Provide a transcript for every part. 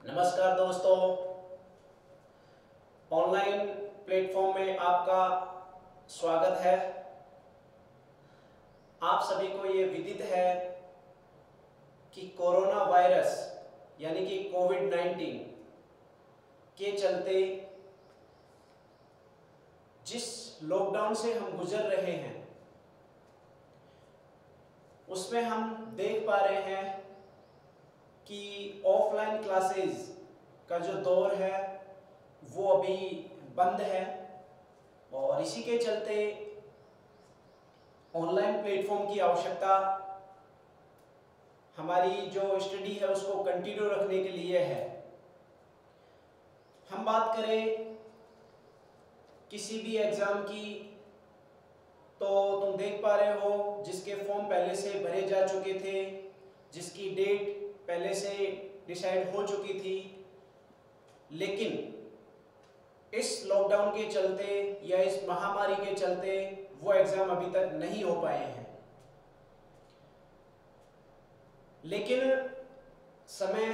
नमस्कार दोस्तों, online platform में आपका स्वागत है। आप सभी को ये विदित है कि कोरोना वायरस यानी कि कोविड-19 के चलते जिस लॉकडाउन से हम गुजर रहे हैं उसमें हम देख पा रहे हैं कि ऑफलाइन क्लासेस का जो दौर है वो अभी बंद है और इसी के चलते ऑनलाइन प्लेटफॉर्म की आवश्यकता हमारी जो स्टडी है उसको कंटिन्यू रखने के लिए है। हम बात करें किसी भी एग्ज़ाम की तो तुम देख पा रहे हो जिसके फॉर्म पहले से भरे जा चुके थे, जिसकी डेट पहले से डिसाइड हो चुकी थी, लेकिन इस लॉकडाउन के चलते या इस महामारी के चलते वो एग्ज़ाम अभी तक नहीं हो पाए हैं। लेकिन समय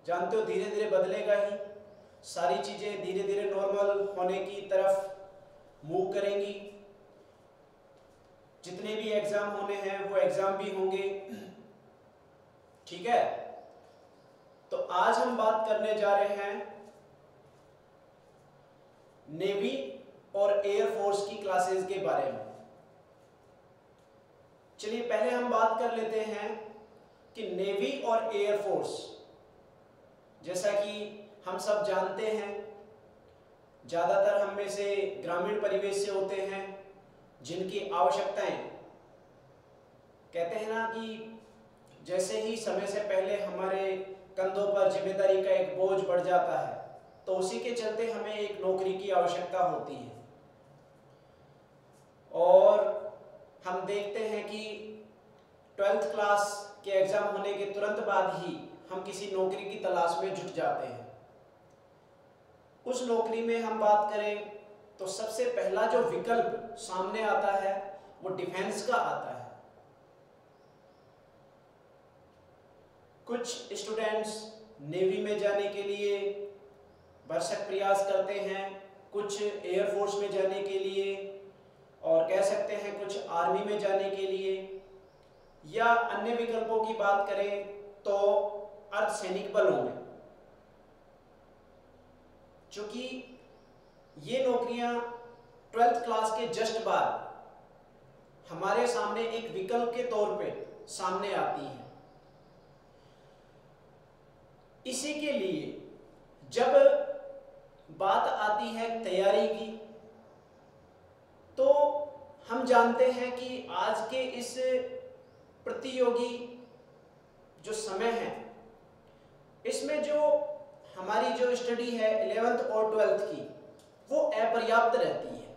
जानते हो धीरे धीरे बदलेगा ही, सारी चीज़ें धीरे धीरे नॉर्मल होने की तरफ मूव करेंगी। जितने भी एग्ज़ाम होने हैं वो एग्ज़ाम भी होंगे, ठीक है। तो आज हम बात करने जा रहे हैं नेवी और एयरफोर्स की क्लासेस के बारे में। चलिए पहले हम बात कर लेते हैं कि नेवी और एयरफोर्स, जैसा कि हम सब जानते हैं, ज़्यादातर हम में से ग्रामीण परिवेश से होते हैं जिनकी आवश्यकताएं, कहते हैं ना कि जैसे ही समय से पहले हमारे कंधों पर जिम्मेदारी का एक बोझ बढ़ जाता है तो उसी के चलते हमें एक नौकरी की आवश्यकता होती है। और हम देखते हैं कि 12th क्लास के एग्ज़ाम होने के तुरंत बाद ही हम किसी नौकरी की तलाश में जुट जाते हैं। उस नौकरी में हम बात करें तो सबसे पहला जो विकल्प सामने आता है वो डिफेंस का आता है। कुछ स्टूडेंट्स नेवी में जाने के लिए भरसक प्रयास करते हैं, कुछ एयरफोर्स में जाने के लिए, और कह सकते हैं कुछ आर्मी में जाने के लिए, या अन्य विकल्पों की बात करें तो अर्धसैनिक बलों में। चूंकि ये नौकरियां 12th क्लास के जस्ट बाद हमारे सामने एक विकल्प के तौर पे सामने आती हैं। इसी के लिए जब बात आती है तैयारी की तो हम जानते हैं कि आज के इस प्रतियोगी जो समय है इसमें जो हमारी जो स्टडी है 11th और 12th की वो अपर्याप्त रहती है।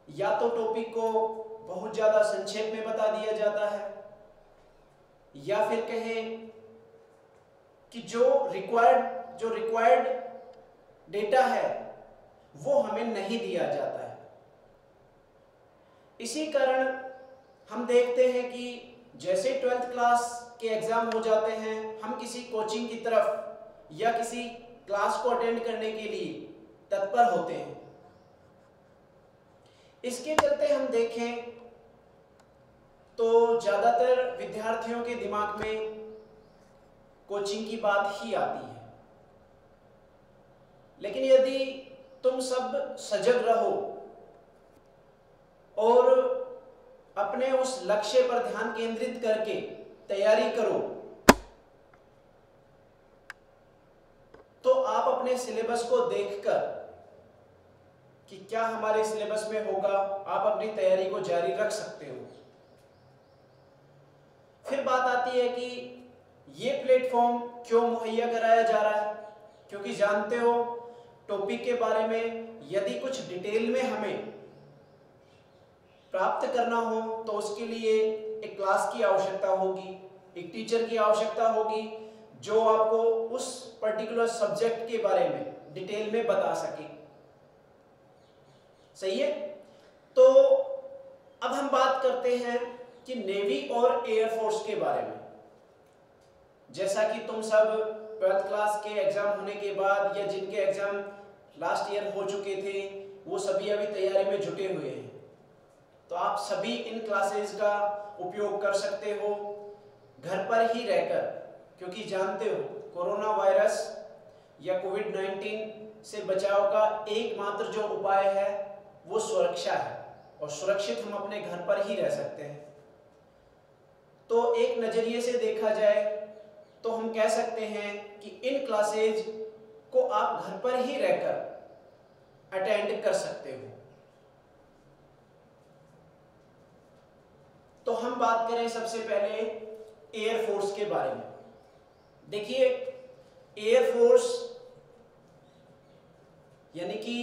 या तो टॉपिक को बहुत ज़्यादा संक्षेप में बता दिया जाता है, या फिर कहें कि जो रिक्वायर्ड डेटा है वो हमें नहीं दिया जाता है। इसी कारण हम देखते हैं कि जैसे 12th क्लास के एग्ज़ाम हो जाते हैं हम किसी कोचिंग की तरफ या किसी क्लास को अटेंड करने के लिए तत्पर होते हैं। इसके चलते हम देखें तो ज़्यादातर विद्यार्थियों के दिमाग में कोचिंग की बात ही आती है। लेकिन यदि तुम सब सजग रहो और अपने उस लक्ष्य पर ध्यान केंद्रित करके तैयारी करो तो आप अपने सिलेबस को देखकर कि क्या हमारे सिलेबस में होगा, आप अपनी तैयारी को जारी रख सकते हो। फिर बात आती है कि ये प्लेटफॉर्म क्यों मुहैया कराया जा रहा है, क्योंकि जानते हो टॉपिक के बारे में यदि कुछ डिटेल में हमें प्राप्त करना हो तो उसके लिए एक क्लास की आवश्यकता होगी, एक टीचर की आवश्यकता होगी जो आपको उस पर्टिकुलर सब्जेक्ट के बारे में डिटेल में बता सके। सही है। तो अब हम बात करते हैं कि नेवी और एयरफोर्स के बारे में। जैसा कि तुम सब 12th क्लास के एग्जाम होने के बाद या जिनके एग्जाम लास्ट ईयर हो चुके थे वो सभी अभी तैयारी में जुटे हुए हैं, तो आप सभी इन क्लासेस का उपयोग कर सकते हो घर पर ही रहकर, क्योंकि जानते हो कोरोना वायरस या कोविड-19 से बचाव का एकमात्र जो उपाय है वो सुरक्षा है, और सुरक्षित हम अपने घर पर ही रह सकते हैं। तो एक नजरिए से देखा जाए तो हम कह सकते हैं कि इन क्लासेज को आप घर पर ही रहकर अटेंड कर सकते हो। तो हम बात करें सबसे पहले एयरफोर्स के बारे में। देखिए, एयरफोर्स यानी कि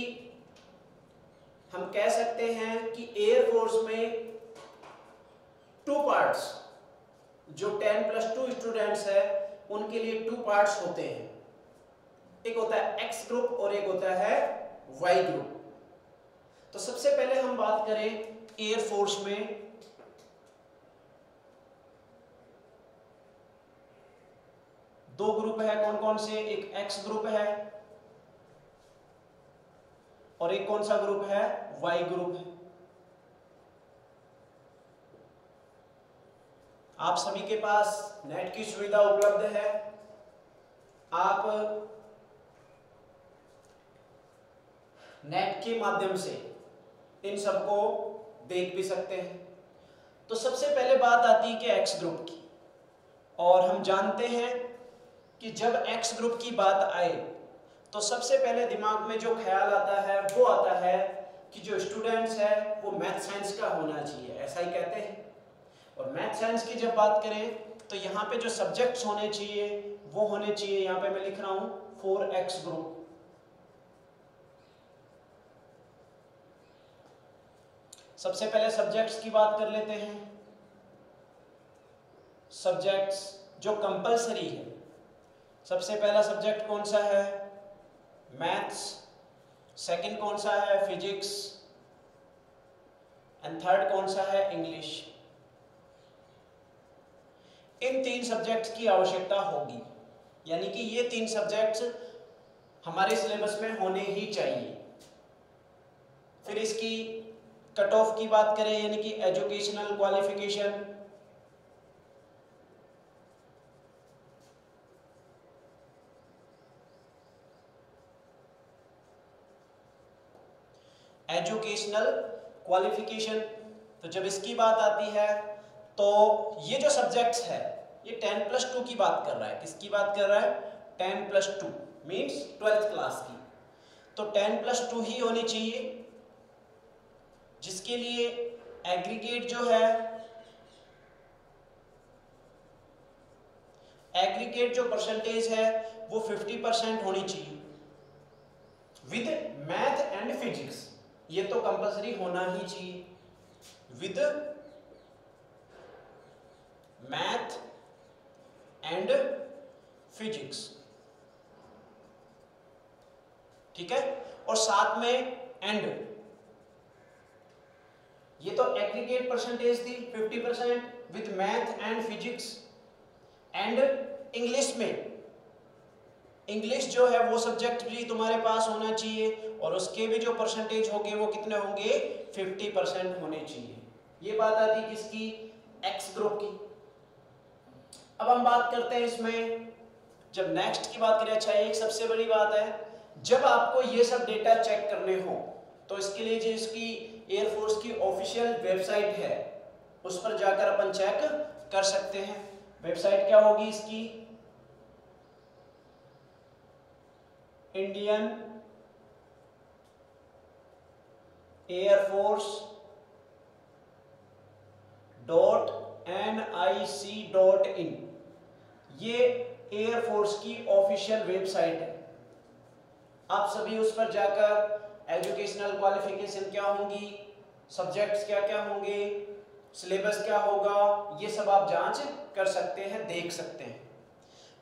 हम कह सकते हैं कि एयरफोर्स में 2 पार्ट्स, जो 10+2 स्टूडेंट्स है उनके लिए 2 पार्ट्स होते हैं। एक होता है एक्स ग्रुप और एक होता है वाई ग्रुप। तो सबसे पहले हम बात करें एयरफोर्स में, दो ग्रुप है। कौन कौन से? एक एक्स ग्रुप है और एक कौन सा ग्रुप है? वाई ग्रुप है। आप सभी के पास नेट की सुविधा उपलब्ध है, आप नेट के माध्यम से इन सबको देख भी सकते हैं। तो सबसे पहले बात आती है कि एक्स ग्रुप की, और हम जानते हैं कि जब एक्स ग्रुप की बात आए तो सबसे पहले दिमाग में जो ख्याल आता है वो आता है कि जो स्टूडेंट्स है वो मैथ साइंस का होना चाहिए, ऐसा ही कहते हैं। और मैथ साइंस की जब बात करें तो यहाँ पे जो सब्जेक्ट्स होने चाहिए वो होने चाहिए, यहाँ पे मैं लिख रहा हूं 4x ग्रुप। सबसे पहले सब्जेक्ट्स की बात कर लेते हैं। सब्जेक्ट्स जो कंपलसरी है, सबसे पहला सब्जेक्ट कौन सा है? मैथ्स। सेकंड कौन सा है? फिजिक्स। एंड थर्ड कौन सा है? इंग्लिश। इन 3 सब्जेक्ट्स की आवश्यकता होगी, यानी कि ये 3 सब्जेक्ट्स हमारे सिलेबस में होने ही चाहिए। फिर इसकी कट ऑफ की बात करें, यानी कि एजुकेशनल क्वालिफिकेशन, एजुकेशनल क्वालिफिकेशन, तो जब इसकी बात आती है तो ये जो सब्जेक्ट्स है ये 10+2 की बात कर रहा है। किसकी बात कर रहा है? 10+2 मींस 12th क्लास की। तो 10+2 ही होनी चाहिए, जिसके लिए एग्रीगेट जो है, एग्रीगेट जो परसेंटेज है वो 50% होनी चाहिए विद मैथ एंड फिजिक्स। ये तो कंपलसरी होना ही चाहिए, विद मैथ एंड फिजिक्स, ठीक है। और साथ में एंड, ये तो एग्रीगेट परसेंटेज थी 50% with math and physics. And English में, इंग्लिश जो है वो सब्जेक्ट भी तुम्हारे पास होना चाहिए, और उसके भी जो परसेंटेज होंगे वो कितने होंगे? 50% होने चाहिए। ये बात आती है किसकी? एक्स ग्रुप की। अब हम बात करते हैं इसमें, जब नेक्स्ट की बात करें, अच्छा एक सबसे बड़ी बात है, जब आपको ये सब डेटा चेक करने हो तो इसके लिए जो इसकी एयरफोर्स की ऑफिशियल वेबसाइट है उस पर जाकर अपन चेक कर सकते हैं। वेबसाइट क्या होगी इसकी? इंडियन एयरफोर्स .nic.in, ये एयरफोर्स की ऑफिशियल वेबसाइट है। आप सभी उस पर जाकर एजुकेशनल क्वालिफिकेशन क्या होंगी, सब्जेक्ट्स क्या क्या होंगे, सिलेबस क्या होगा, ये सब आप जांच कर सकते हैं, देख सकते हैं।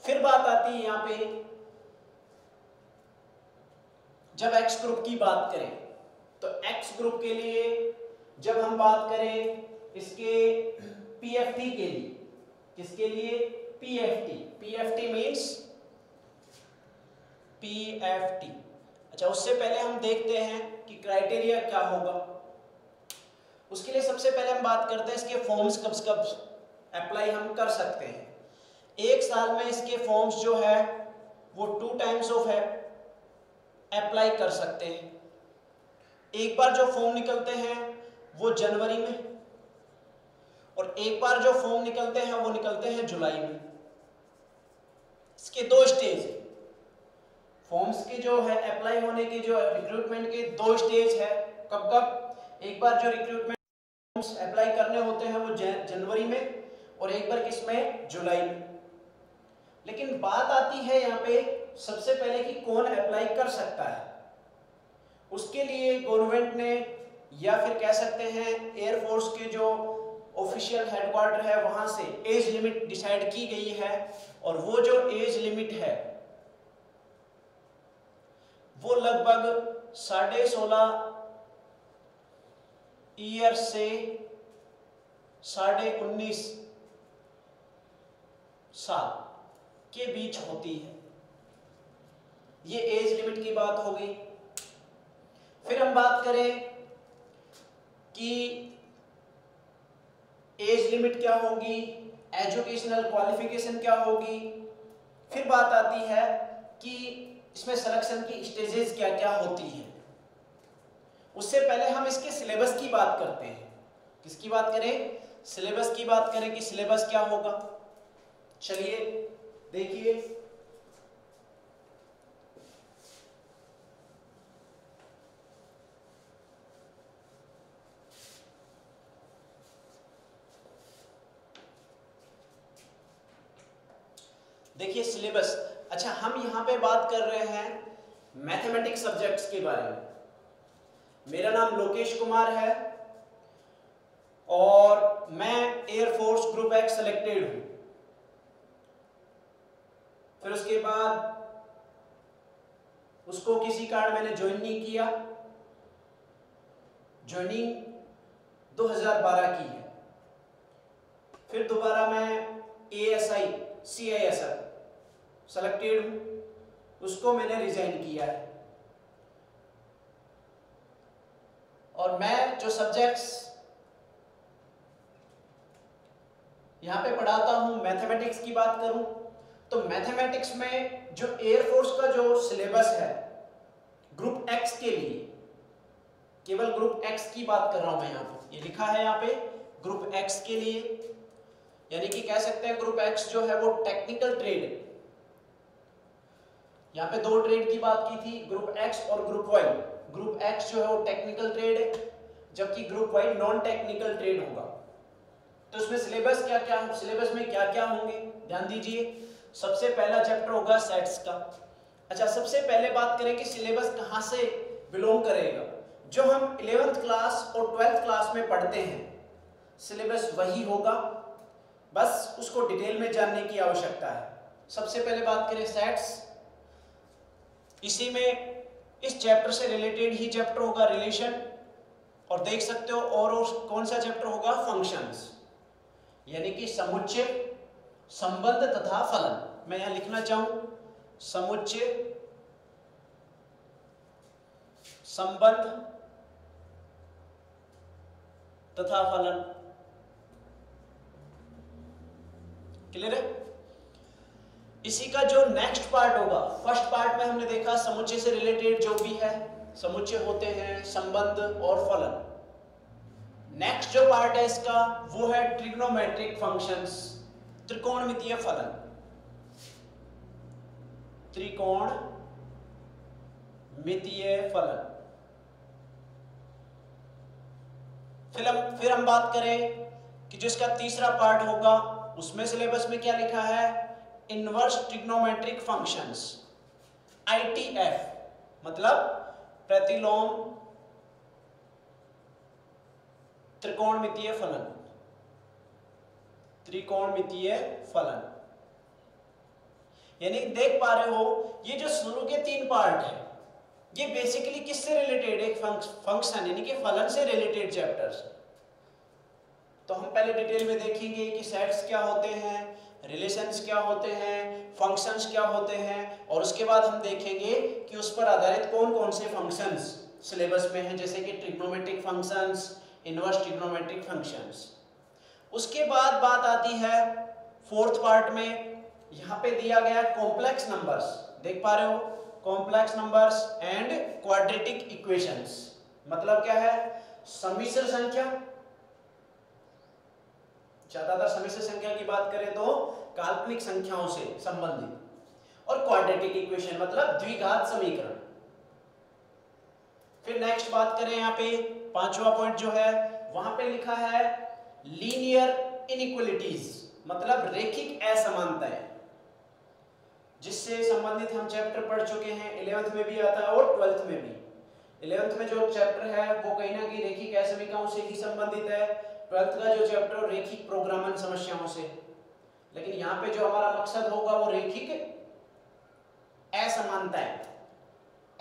फिर बात आती है यहाँ पे, जब एक्स ग्रुप की बात करें तो एक्स ग्रुप के लिए जब हम बात करें इसके पीएफटी के लिए, किसके लिए? PFT, PFT means PFT. अच्छा, उससे पहले हम देखते हैं कि क्राइटेरिया क्या होगा। उसके लिए सबसे पहले हम बात करते हैं इसके फॉर्म्स कब कब अप्लाई हम कर सकते हैं। एक साल में इसके फॉर्म्स जो है वो 2 टाइम्स ऑफ है अप्लाई कर सकते हैं। एक बार जो फॉर्म निकलते हैं वो जनवरी में, और एक बार जो फॉर्म निकलते हैं वो निकलते हैं जुलाई में। इसके 2 स्टेज है। फॉर्म्स के जो है अप्लाई होने के, जो रिक्रूटमेंट के 2 स्टेज है। कब कब? एक बार जो रिक्रूटमेंट फॉर्म्स अप्लाई करने होते हैं वो जनवरी में, और एक बार किसमें? जुलाई में। लेकिन बात आती है यहाँ पे सबसे पहले कि कौन अप्लाई कर सकता है। उसके लिए गवर्नमेंट ने, या फिर कह सकते हैं एयरफोर्स के जो ऑफिशियल हेडक्वार्टर है वहां से एज लिमिट डिसाइड की गई है। और वो जो एज लिमिट है वो लगभग 16.5 ईयर से 19.5 साल के बीच होती है। ये एज लिमिट की बात हो गई। फिर हम बात करें कि एज लिमिट क्या होगी, एजुकेशनल क्वालिफिकेशन क्या होगी। फिर बात आती है कि इसमें सिलेक्शन की स्टेजेस क्या क्या होती हैं। उससे पहले हम इसके सिलेबस की बात करते हैं। किसकी बात करें? सिलेबस की बात करें कि सिलेबस क्या होगा। चलिए देखिए, देखिए सिलेबस। अच्छा, हम यहां पे बात कर रहे हैं मैथमेटिक्स सब्जेक्ट्स के बारे में। मेरा नाम लोकेश कुमार है और मैं एयरफोर्स ग्रुप एक्स सेलेक्टेड हूं। फिर उसके बाद उसको किसी कारण मैंने ज्वाइन नहीं किया। ज्वाइनिंग 2012 की है। फिर दोबारा मैं ASI CISF सेलेक्टेड हूं, उसको मैंने रिजाइन किया है। और मैं जो सब्जेक्ट्स यहां पे पढ़ाता हूं, मैथमेटिक्स की बात करूं तो मैथमेटिक्स में जो एयरफोर्स का जो सिलेबस है ग्रुप एक्स के लिए, केवल ग्रुप एक्स की बात कर रहा हूं मैं। यहां पे ये लिखा है, यहां पे ग्रुप एक्स के लिए, यानी कि कह सकते हैं ग्रुप एक्स जो है वो टेक्निकल ट्रेड है। यहाँ पे 2 ट्रेड की बात की थी, ग्रुप एक्स और ग्रुप वाई। ग्रुप एक्स जो है वो टेक्निकल ट्रेड है, जबकि group Y non technical trade होगा। तो इसमें सिलेबस क्या क्या, सिलेबस में क्या क्या होंगे, ध्यान दीजिए। सबसे पहला चैप्टर होगा सेट्स का। अच्छा, सबसे पहले बात करें कि सिलेबस कहाँ से बिलोंग करेगा। जो हम 11th क्लास और 12th क्लास में पढ़ते हैं सिलेबस वही होगा, बस उसको डिटेल में जानने की आवश्यकता है। सबसे पहले बात करें सेट्स, इसी में इस चैप्टर से रिलेटेड ही चैप्टर होगा रिलेशन, और देख सकते हो और कौन सा चैप्टर होगा? फंक्शंस, यानी कि समुच्चय, संबंध तथा फलन। मैं यहां लिखना चाहूं समुच्चय, संबंध तथा फलन। क्लियर है? इसी का जो नेक्स्ट पार्ट होगा, फर्स्ट पार्ट में हमने देखा समुच्चय से रिलेटेड जो भी है, समुच्चय होते हैं, संबंध और फलन। नेक्स्ट जो पार्ट है इसका वो है ट्रिग्नोमेट्रिक फंक्शंस, त्रिकोणमितीय फलन। त्रिकोणमितीय फलन। फिर हम बात करें कि जिसका तीसरा पार्ट होगा उसमें सिलेबस में क्या लिखा है? इनवर्स ट्रिग्नोमेट्रिक फंक्शंस, ITF, मतलब प्रतिलोम त्रिकोणमितीय फलन। त्रिकोणमितीय फलन, यानी देख पा रहे हो ये जो शुरू के 3 पार्ट है ये बेसिकली किससे रिलेटेड? एक फंक्शन यानी कि फलन से रिलेटेड चैप्टर्स। तो हम पहले डिटेल में देखेंगे कि सेट्स क्या होते हैं, रिलेशंस क्या होते हैं, फंक्शंस क्या होते हैं, और उसके बाद हम देखेंगे कि उस पर आधारित कौन कौन से फंक्शंस सिलेबस में हैं, जैसे कि trigonometric functions, inverse trigonometric functions. उसके बाद बात आती है फोर्थ पार्ट में, यहाँ पे दिया गया कॉम्प्लेक्स नंबर्स, देख पा रहे हो, complex numbers and quadratic equations. मतलब क्या है, सम्मिश्र संख्या, ज्यादातर सम्मिश्र संख्या की बात करें तो काल्पनिक संख्याओं से संबंधित, और क्वाड्रेटिक इक्वेशन मतलब द्विघात समीकरण। फिर नेक्स्ट बात करें, यहाँ पे पांचवा पॉइंट जो है वहां पे लिखा है लीनियर इनइक्वालिटीज, मतलब रैखिक असमानताएं, जिससे संबंधित हम चैप्टर पढ़ चुके हैं, 11th में भी आता है और 12th में भी। 11th में जो चैप्टर है वो कहीं ना कहीं रैखिक असमीकाओं से ही संबंधित है, 12th का जो चैप्टर रैखिक प्रोग्रामन समस्याओं से। लेकिन यहाँ पे जो हमारा मकसद होगा वो रैखिक असमानताएं,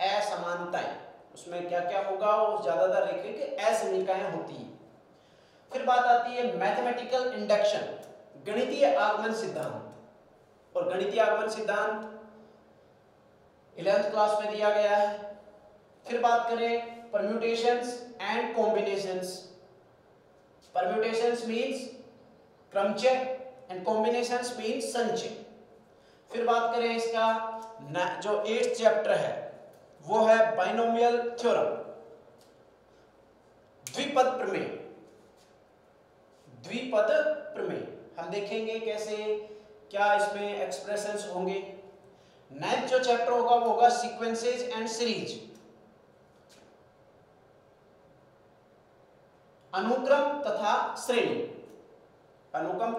असमानताएं, उसमें क्या क्या होगा, वो ज्यादातर रैखिक असमीकाएं होती हैं। फिर बात आती है मैथमेटिकल इंडक्शन, गणितीय आगमन सिद्धांत, और गणितीय आगमन सिद्धांत 11th क्लास में दिया गया है। फिर बात करें permutations and combinations, permutations means क्रमचय एंड कॉम्बिनेशंस मींस संचय। फिर बात करें इसका जो 8th चैप्टर है वो है बाइनोमियल थ्योरम, द्विपद प्रमेय, द्विपद प्रमेय। हम देखेंगे कैसे क्या इसमें एक्सप्रेशंस होंगे। 9th जो चैप्टर होगा वो होगा सीक्वेंसेस एंड सीरीज, अनुक्रम तथा श्रेणी, अनुक्रम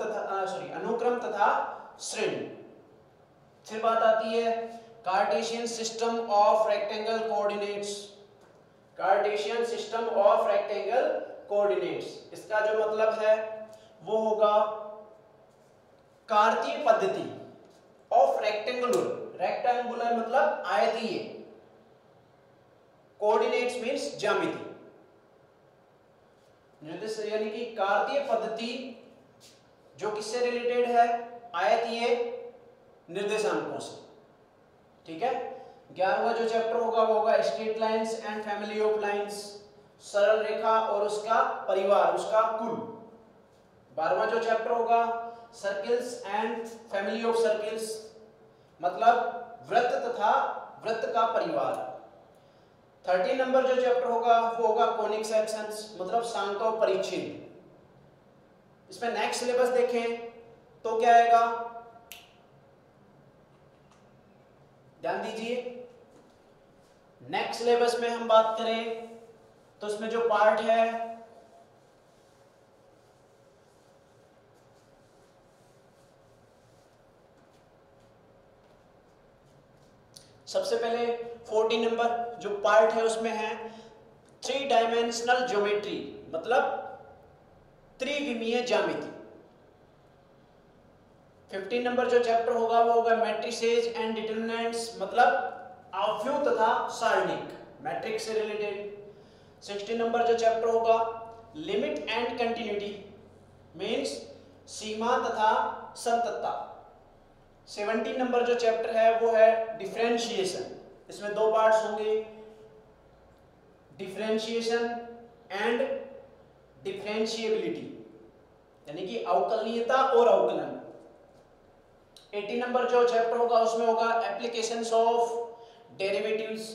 तथा श्रेणी। फिर बात आती है Cartesian system of rectangle coordinates, Cartesian system of rectangle coordinates, इसका जो मतलब है वो होगा कार्तीय पद्धति ऑफ रेक्टेंगुलर, रेक्टेंगुलर मतलब आयतीय, कोऑर्डिनेट्स मींस ज्यामिति, यानी कि कार्तीय पद्धति जो किससे रिलेटेड है, आयतीय निर्देशांकों से। ठीक है। 11वां जो चैप्टर होगा वो होगा straight lines and family of lines, सरल रेखा और उसका परिवार, उसका कुल। 12वां जो चैप्टर होगा circles and family of circles, मतलब वृत्त तथा वृत्त का परिवार। 13 नंबर जो चैप्टर होगा वो होगा कोनिक सेक्शंस, मतलब सांको परिच्छेद। इसमें नेक्स्ट सिलेबस देखें तो क्या आएगा, ध्यान दीजिए। नेक्स्ट सिलेबस में हम बात करें तो इसमें जो पार्ट है सबसे पहले 14 नंबर जो पार्ट है उसमें है 3 डायमेंशनल ज्योमेट्री, मतलब त्रिविमीय ज्यामिति। 15 नंबर जो चैप्टर होगा वो होगा मैट्रिसेस एंड डिटरमिनेंट्स, मतलब अवयव तथा सारणिक, मैट्रिक्स से रिलेटेड। 16 नंबर जो चैप्टर होगा लिमिट एंड कंटिन्यूटी, मींस सीमा तथा संततता। 17 नंबर जो चैप्टर है वो है डिफरेंशिएशन, इसमें 2 पार्ट्स होंगे, डिफरेंशिएशन एंड डिफरेंशिएबिलिटी, यानी कि अवकलनीयता और अवकलन। 18 नंबर जो चैप्टर होगा उसमें होगा एप्लीकेशंस ऑफ डेरिवेटिव्स,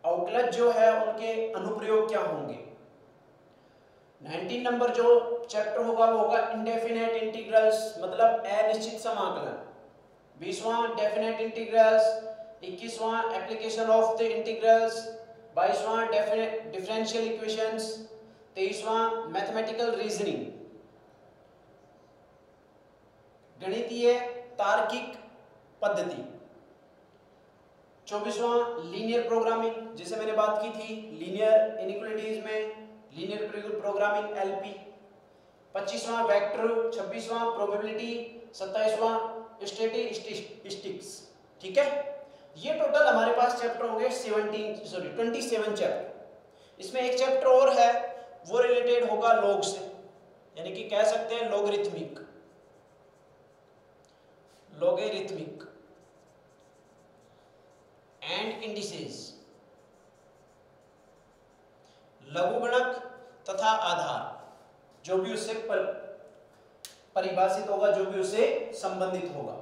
अवकलज जो है उनके अनुप्रयोग क्या होंगे। 19 नंबर जो चैप्टर होगा वो होगा इंडेफिनेट इंटीग्रल्स, मतलब अनिश्चित समाकलन। 20वां डेफिनेट इंटीग्रल्स, 21वां एप्लीकेशन ऑफ द इंटीग्रल्स, 22वां डिफरेंशियल इक्वेशंस, 23वां मैथमेटिकल रीजनिंग, गणितीय तार्किक पद्धति, 24वां लीनियर प्रोग्रामिंग, जिसे मैंने बात की थी लीनियर इनइक्वालिटीज में, लीनियर प्रोग्रामिंग एलपी, 25वां वेक्टर, 26वां प्रोबेबिलिटी, 27वां स्टैटिस्टिक्स। ठीक है, ये टोटल हमारे पास चैप्टर होंगे 27 चैप्टर। इसमें एक चैप्टर और है वो रिलेटेड होगा लॉग से, यानी कि कह सकते हैं लॉगरिथमिक। logarithmic and indices, लघुगणक तथा आधार, जो भी उससे परिभाषित होगा, जो भी उससे संबंधित होगा।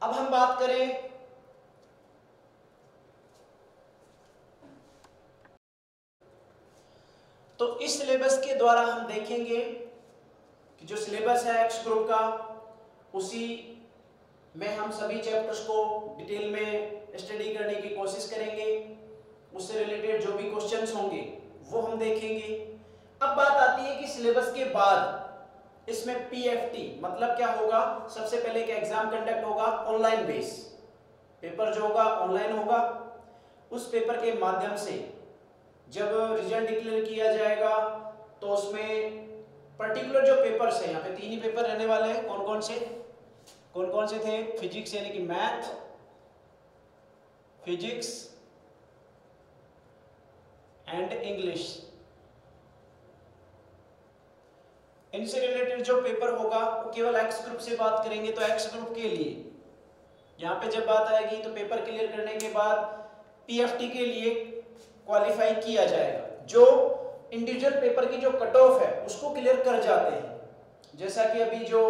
अब हम बात करें तो इस सिलेबस के द्वारा हम देखेंगे कि जो सिलेबस है एक्स ग्रुप का, उसी में हम सभी चैप्टर्स को डिटेल में स्टडी करने की कोशिश करेंगे। उससे रिलेटेड जो भी क्वेश्चंस होंगे वो हम देखेंगे। अब बात आती है कि सिलेबस के बाद इसमें पीएफटी मतलब क्या होगा। सबसे पहले एक एग्जाम कंडक्ट होगा ऑनलाइन बेस, पेपर जो होगा ऑनलाइन होगा। उस पेपर के माध्यम से जब रिजल्ट डिक्लेयर किया जाएगा तो उसमें पर्टिकुलर जो पेपर्स हैं, यहाँ पे 3 ही पेपर रहने वाले हैं। कौन कौन से थे? फिजिक्स यानी कि मैथ, फिजिक्स एंड इंग्लिश। इनसे रिलेटेड जो पेपर होगा वो केवल एक्स ग्रुप से बात करेंगे। तो एक्स ग्रुप के लिए यहाँ पे जब बात आएगी तो पेपर क्लियर करने के बाद पीएफटी के लिए क्वालिफाई किया जाएगा। जो इंडिविजुअल पेपर की जो कट ऑफ है उसको क्लियर कर जाते हैं। जैसा कि अभी जो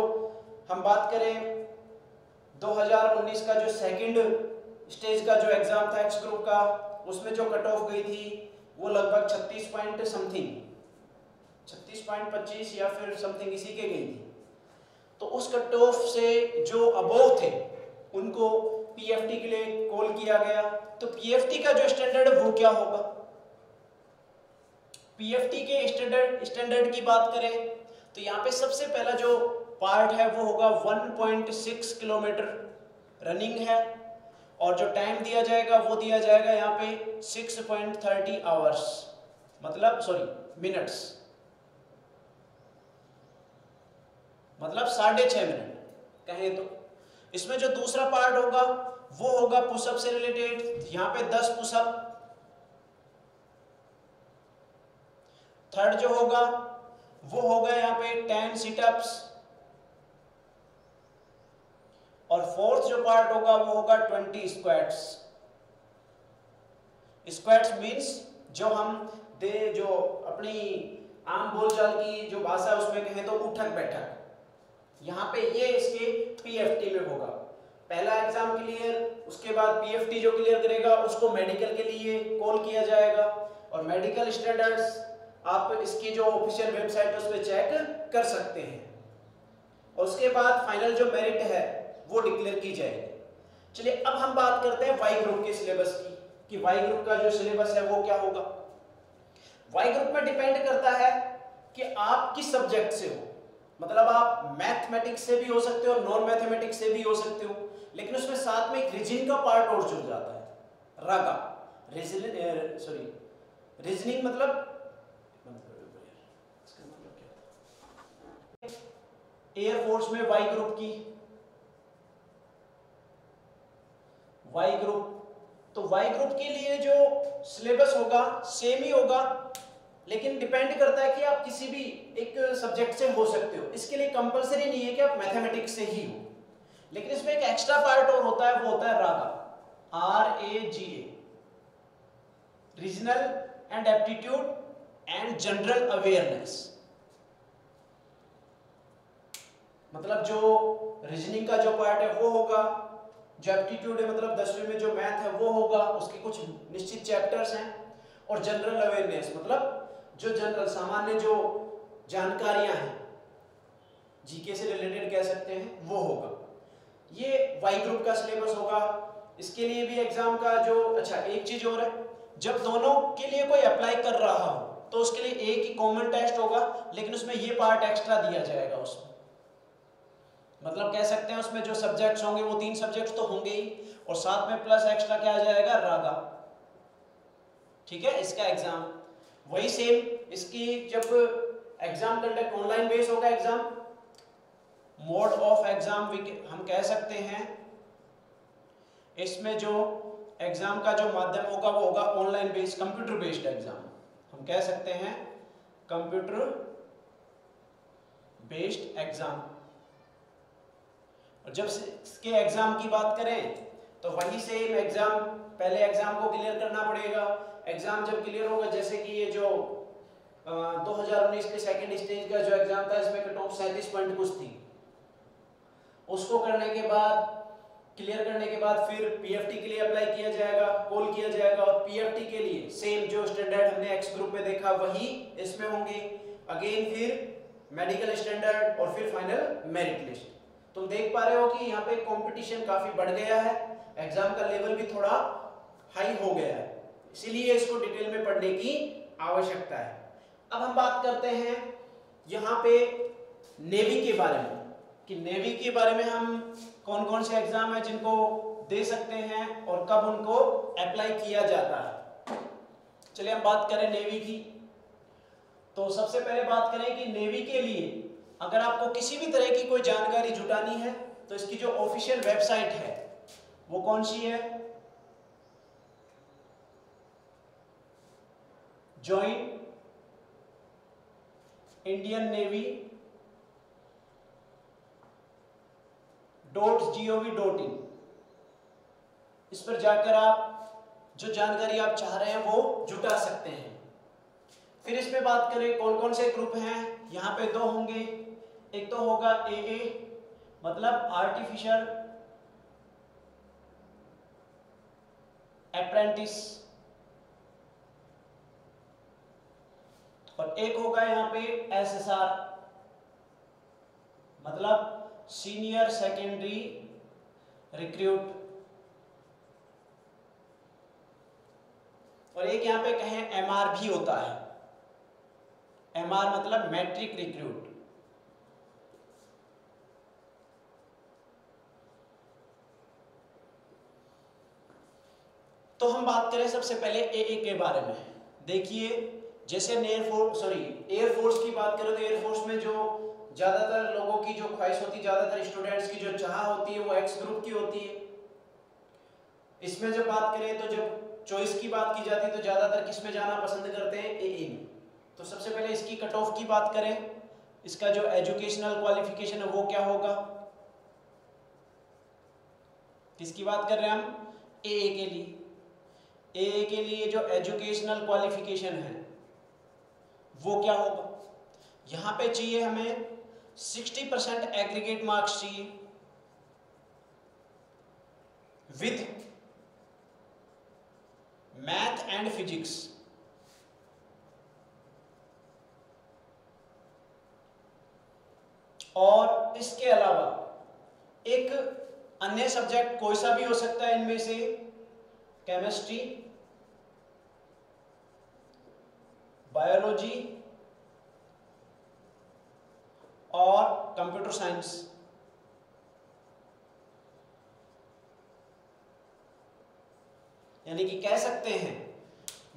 हम बात करें 2019 का जो सेकंड स्टेज का जो एग्जाम था एक्स ग्रुप का, उसमें जो कट ऑफ गई थी वो लगभग 36 पॉइंट समथिंग, 36.25 या फिर समथिंग इसी के गई थी। तो उस कट ऑफ से जो अबोव थे उनको पीएफटी के लिए कॉल किया गया। तो पीएफटी का जो स्टैंडर्ड है वो क्या होगा? पीएफटी के स्टैंडर्ड की बात करें तो यहाँ पे सबसे पहला जो पार्ट है वो होगा 1.6 किलोमीटर रनिंग है, और जो टाइम दिया जाएगा वो दिया जाएगा यहाँ पे 6.30 आवर्स, मतलब मिनट्स, मतलब 6.5 मिनट कहें तो। इसमें जो दूसरा पार्ट होगा वो होगा पुशअप से रिलेटेड, यहाँ पे 10 पुशअप। थर्ड जो होगा वो होगा यहाँ पे 10 सिटअप्स, और फोर्थ जो पार्ट होगा वो होगा 20 स्क्वाट्स। स्क्वाट्स मींस जो अपनी आम बोलचाल की जो भाषा है उसमें कहें तो उठक बैठक। यहाँ पे ये इसके पीएफटी में होगा। पहला एग्जाम क्लियर, उसके बाद पीएफटी जो क्लियर करेगा उसको मेडिकल के लिए कॉल किया जाएगा, और मेडिकल स्टैंडर्ड्स आप इसकी जो ऑफिशियल वेबसाइट है उस पर चेक कर सकते हैं। और उसके बाद फाइनल जो मेरिट है वो डिक्लेयर की जाएगी। चलिए अब हम बात करते हैं वाई ग्रुप के सिलेबस की, कि वाई ग्रुप का जो सिलेबस है वो क्या होगा। वाई ग्रुप में डिपेंड करता है कि आप किस सब्जेक्ट से हो, मतलब आप मैथमेटिक्स से भी हो सकते हो, नॉन मैथमेटिक्स से भी हो सकते हो, लेकिन उसमें साथ में एक रीजनिंग का पार्ट और जुड़ जाता है। रागा रीजनिंग मतलब एयरफोर्स में वाई ग्रुप की वाई ग्रुप, तो वाई ग्रुप के लिए जो सिलेबस होगा सेम ही होगा, लेकिन डिपेंड करता है कि आप किसी भी एक सब्जेक्ट से हो सकते हो। इसके लिए कंपलसरी नहीं है कि आप मैथमेटिक्स से ही हो, लेकिन इसमें एक एक्स्ट्रा पार्ट और होता है, वो होता है रागा, RAGA, regional and aptitude and general awareness. मतलब जो रीजनिंग का जो पार्ट है वो होगा, जो एप्टीट्यूड है मतलब 10वीं में जो मैथ है वो होगा, उसके कुछ निश्चित चैप्टर्स हैं, और जनरल अवेयरनेस मतलब जो जनरल सामान्य जो जानकारियां हैं, जीके से रिलेटेड कह सकते हैं, वो होगा। ये वाई ग्रुप का सिलेबस होगा। इसके लिए भी एग्जाम का जो एक चीज और है, जब दोनों के लिए कोई अप्लाई कर रहा हो तो उसके लिए एक ही कॉमन टेस्ट होगा, लेकिन उसमें ये पार्ट एक्स्ट्रा दिया जाएगा। उसमें मतलब कह सकते हैं उसमें जो सब्जेक्ट्स होंगे वो 3 सब्जेक्ट्स तो होंगे ही, और साथ में प्लस एक्स्ट्रा क्या आ जाएगा, रागा। ठीक है, इसका एग्जाम वही सेम, इसकी जब एग्जाम कंडक्ट ऑनलाइन बेस होगा, एग्जाम मोड ऑफ एग्जाम हम कह सकते हैं, इसमें जो एग्जाम का जो माध्यम होगा वो होगा online based, computer based exam हम कह सकते हैं, कंप्यूटर बेस्ड एग्जाम। और जब इसके एग्जाम की बात करें तो वही सेम एग्जाम, पहले एग्जाम को क्लियर करना पड़ेगा। एग्जाम जब क्लियर होगा, जैसे कि ये जो 2019 के सेकंड स्टेज का जो एग्जाम था, इसमें कट ऑफ 37 पॉइंट कुछ थी, उसको करने के बाद, क्लियर करने के बाद फिर पीएफटी के लिए अप्लाई किया जाएगा, कॉल किया जाएगा, और पीएफटी के लिए सेम जो स्टैंडर्ड हमने एक्स ग्रुप में देखा वही इसमें होंगे। अगेन फिर मेडिकल स्टैंडर्ड और फिर फाइनल मेरिट लिस्ट। तुम देख पा रहे हो कि यहाँ पे कंपटीशन काफी बढ़ गया है, एग्जाम का लेवल भी थोड़ा हाई हो गया है, इसीलिए इसको डिटेल में पढ़ने की आवश्यकता है। अब हम बात करते हैं यहाँ पे नेवी के बारे में, कि नेवी के बारे में हम कौन कौन से एग्जाम है जिनको दे सकते हैं और कब उनको अप्लाई किया जाता है। चलिए हम बात करें नेवी की। तो सबसे पहले बात करें कि नेवी के लिए अगर आपको किसी भी तरह की कोई जानकारी जुटानी है तो इसकी जो ऑफिशियल वेबसाइट है वो कौन सी है, ज्वाइन इंडियन नेवी .gov.in। इस पर जाकर आप जो जानकारी आप चाह रहे हैं वो जुटा सकते हैं। फिर इसमें बात करें कौन कौन से ग्रुप हैं, यहाँ पे 2 होंगे। एक तो होगा AA मतलब आर्टिफिशियल अप्रेंटिस, और एक होगा यहाँ पे SSR मतलब सीनियर सेकेंडरी रिक्रूट, और एक यहाँ पे कहें MR भी होता है, MR मतलब मैट्रिक रिक्रूट। तो हम बात करें सबसे पहले AA के बारे में। देखिए जैसे एयरफोर्स की बात करें तो एयरफोर्स में जो ज्यादातर लोगों की जो ख्वाहिश होती है, ज्यादातर स्टूडेंट्स की जो चाह होती है वो एक्स ग्रुप की होती है। इसमें जब बात करें तो जब चॉइस की बात की जाती है तो ज्यादातर किस में जाना पसंद करते हैं, AA में। तो सबसे पहले इसकी कट ऑफ की बात करें, इसका जो एजुकेशनल क्वालिफिकेशन है वो क्या होगा, किसकी बात कर रहे हैं हम, AA के लिए। AA के लिए जो एजुकेशनल क्वालिफिकेशन है वो क्या होगा, यहां पे चाहिए हमें 60% एग्रीगेट मार्क्स चाहिए विद मैथ एंड फिजिक्स। और इसके अलावा एक अन्य सब्जेक्ट कोई सा भी हो सकता है इनमें से, केमिस्ट्री, बायोलॉजी और कंप्यूटर साइंस। यानी कि कह सकते हैं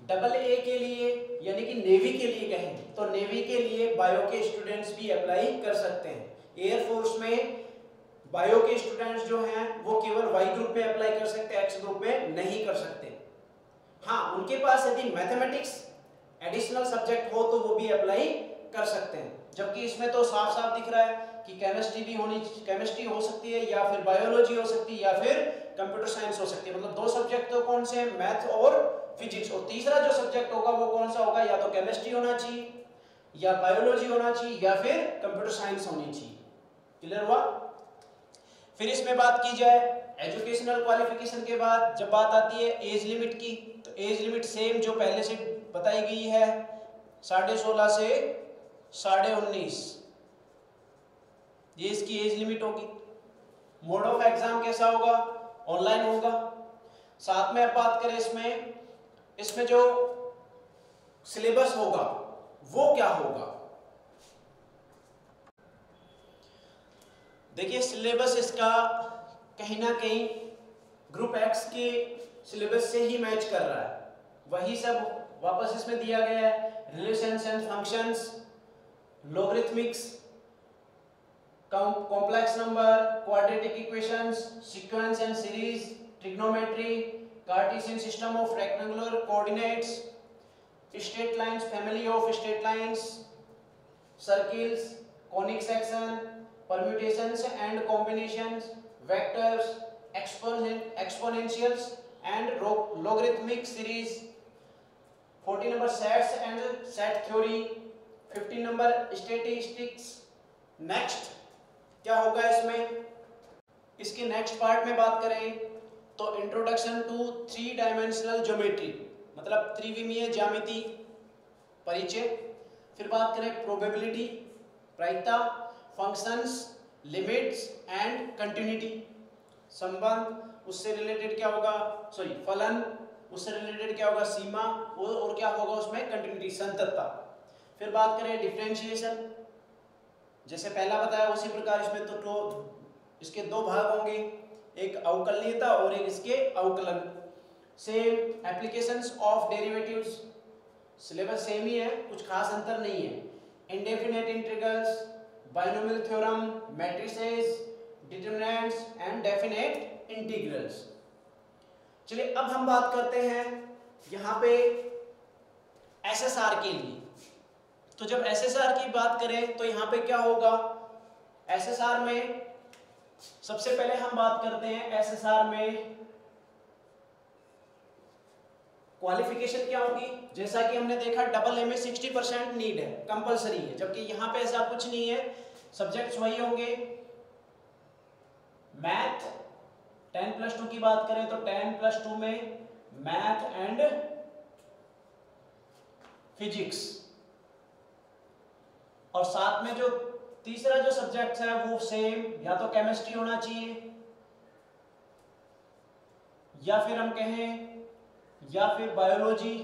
AA के लिए, यानी कि नेवी के लिए कहें तो नेवी के लिए बायो के स्टूडेंट्स भी अप्लाई कर सकते हैं। एयरफोर्स में बायो के स्टूडेंट्स जो हैं वो केवल Y ग्रुप में अप्लाई कर सकते हैं, X ग्रुप में नहीं कर सकते। हाँ, उनके पास यदि मैथमेटिक्स एडिशनल सब्जेक्ट हो तो वो भी अप्लाई कर सकते हैं। जबकि इसमें तो साफ साफ दिख रहा है कि केमिस्ट्री हो सकती है, या फिर बायोलॉजी हो सकती है, या फिर कंप्यूटर साइंस हो सकती है। मतलब 2 सब्जेक्ट तो कौन से हैं, मैथ और फिजिक्स, और तीसरा जो सब्जेक्ट होगा वो कौन सा होगा, या तो केमिस्ट्री होना चाहिए, या बायोलॉजी होना चाहिए, या फिर कंप्यूटर साइंस होनी चाहिए। क्लियर हुआ। फिर इसमें बात की जाए एजुकेशनल क्वालिफिकेशन के बाद, जब बात आती है एज लिमिट की, तो एज लिमिट सेम जो पहले से बताई गई है, 16.5 से 19.5, ये इसकी एज लिमिट होगी। मोड ऑफ एग्जाम कैसा होगा, ऑनलाइन होगा। साथ में अब बात करें इसमें जो सिलेबस होगा वो क्या होगा। देखिए सिलेबस इसका कहीं ना कहीं ग्रुप X के सिलेबस से ही मैच कर रहा है, वही सब वापस इसमें दिया गया है। Relations and functions, logarithmics, complex number, quadratic equations, sequence and series, trigonometry, Cartesian system of rectangular coordinates, straight lines, family of straight lines, circles, conic section, permutations and combinations, vectors, exponentials and logarithmic series. 14 number sets and set theory. 15 number statistics. Next क्या होगा इसमें, इसके next part में बात करें तो introduction to 3 dimensional geometry, मतलब त्रिविमीय ज्यामिति परिचय। फिर बात करें प्रोबेबिलिटी, प्रायिकता, फंक्शंस, लिमिट्स एंड कंटिन्यूटी, संबंध, उससे रिलेटेड क्या होगा, सॉरी फलन, उससे रिलेटेड क्या होगा सीमा, और क्या होगा उसमें कंटिन्यूटी, संततता। फिर बात करें डिफरेंशिएशन, जैसे पहला बताया उसी प्रकार इसमें तो इसके 2 भाग होंगे, एक अवकलनीयता और एक इसके अवकलन। Same applications of derivatives, syllabus same ही है, कुछ खास अंतर नहीं है। Indefinite integrals, binomial theorem, matrices, determinants and definite integrals. चलिए अब हम बात करते हैं यहाँ पे एसएसआर के लिए। तो जब एसएसआर की बात करें तो यहाँ पे क्या होगा, एसएसआर में सबसे पहले हम बात करते हैं एसएसआर में क्वालिफिकेशन क्या होगी। जैसा कि हमने देखा डबल ए में 60% नीड है, कंपलसरी है, जबकि यहाँ पे ऐसा कुछ नहीं है, सब्जेक्ट्स वही होंगे। मैथ 10+2 की बात करें तो 10+2 में मैथ एंड फिजिक्स, और साथ में जो तीसरा जो सब्जेक्ट है वो सेम, या तो केमिस्ट्री होना चाहिए या फिर हम कहें या फिर बायोलॉजी,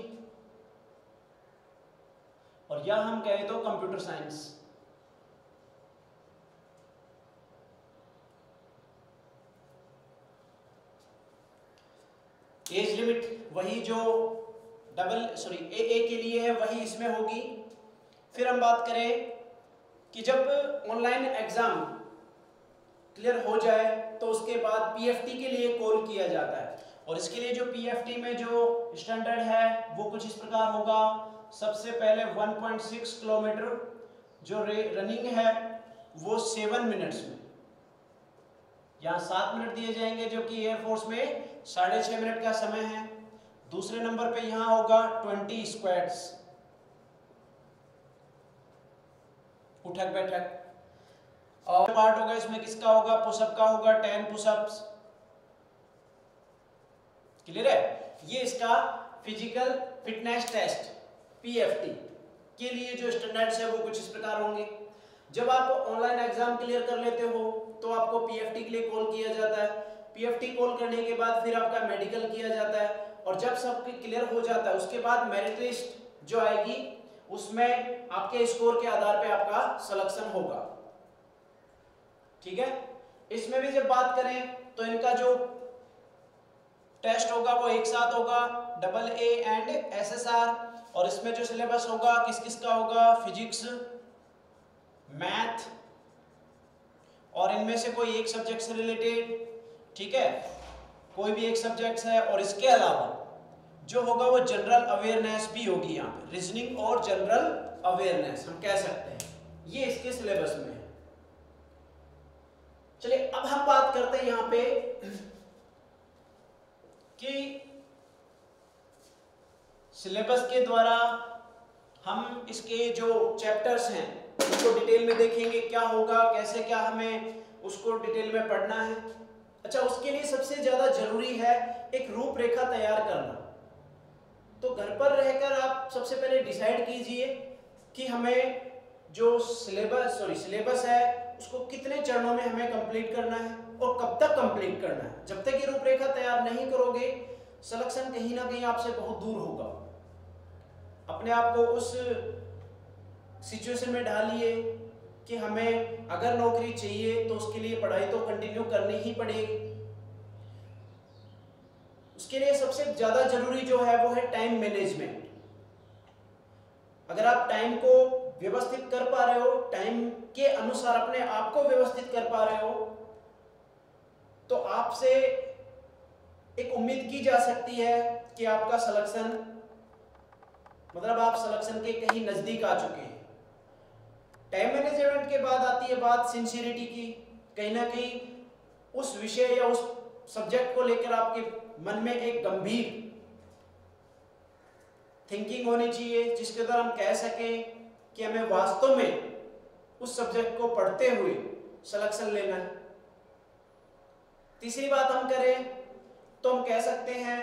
और या हम कहें तो कंप्यूटर साइंस। एज लिमिट वही जो ए के लिए है वही इसमें होगी। फिर हम बात करें कि जब ऑनलाइन एग्जाम क्लियर हो जाए तो उसके बाद पीएफटी के लिए कॉल किया जाता है, और इसके लिए जो पीएफटी में जो स्टैंडर्ड है वो कुछ इस प्रकार होगा। सबसे पहले 1.6 किलोमीटर जो रनिंग है वो 7 मिनट्स में, यहाँ 7 मिनट दिए जाएंगे जो कि एयरफोर्स में 6.5 मिनट का समय है। दूसरे नंबर पे यहाँ होगा 20 स्क्वाट्स, उठक बैठक, और पार्ट होगा इसमें किसका होगा, पुशअप का होगा, 10 पुशअप्स। क्लियर है, ये इसका फिजिकल फिटनेस टेस्ट पीएफटी के लिए जो स्टैंडर्ड्स है वो कुछ इस प्रकार होंगे। जब आप ऑनलाइन एग्जाम क्लियर कर लेते हो तो आपको पीएफटी के लिए कॉल किया जाता है। पीएफटी कॉल करने के बाद फिर आपका मेडिकल किया जाता है, और जब सब क्लियर हो जाता है उसके बाद मेरिट लिस्ट जो आएगी उसमें आपके स्कोर के आधार पे आपका सिलेक्शन होगा। ठीक है, इसमें भी जब बात करें तो इनका जो टेस्ट होगा वो एक साथ होगा, डबल ए एंड एसएसआर, और इसमें जो सिलेबस होगा किस किस का होगा, फिजिक्स, मैथ, और इनमें से कोई एक सब्जेक्ट से रिलेटेड, ठीक है, कोई भी एक सब्जेक्ट है, और इसके अलावा जो होगा वो जनरल अवेयरनेस भी होगी, यहाँ पे रीजनिंग और जनरल अवेयरनेस हम कह सकते हैं, ये इसके सिलेबस में है। चलिए अब हम बात करते हैं यहाँ पे कि सिलेबस के द्वारा हम इसके जो चैप्टर्स हैं उसको डिटेल में देखेंगे, क्या होगा, कैसे क्या हमें उसको डिटेल में पढ़ना है। अच्छा, उसके लिए सबसे ज्यादा जरूरी है एक रूपरेखा तैयार करना। तो घर पर रहकर आप सबसे पहले डिसाइड कीजिए कि हमें जो सिलेबस है उसको कितने चरणों में हमें कंप्लीट करना है और कब तक कंप्लीट करना है। जब तक ये रूपरेखा तैयार नहीं करोगे सिलेक्शन कहीं ना कहीं आपसे बहुत दूर होगा। अपने आप को उस सिचुएशन में डालिए कि हमें अगर नौकरी चाहिए तो उसके लिए पढ़ाई तो कंटिन्यू करनी ही पड़ेगी। उसके लिए सबसे ज्यादा जरूरी जो है वो है टाइम मैनेजमेंट। अगर आप टाइम को व्यवस्थित कर पा रहे हो, टाइम के अनुसार अपने आप को व्यवस्थित कर पा रहे हो, तो आपसे एक उम्मीद की जा सकती है कि आपका सिलेक्शन, मतलब आप सिलेक्शन के कहीं नजदीक आ चुके हैं। टाइम मैनेजमेंट के बाद आती है बात सिंसियरिटी की। कहीं ना कहीं उस विषय या उस सब्जेक्ट को लेकर आपके मन में एक गंभीर थिंकिंग होनी चाहिए, जिसके द्वारा हम कह सकें कि हमें वास्तव में उस सब्जेक्ट को पढ़ते हुए सिलेक्शन लेना है। तीसरी बात हम करें तो हम कह सकते हैं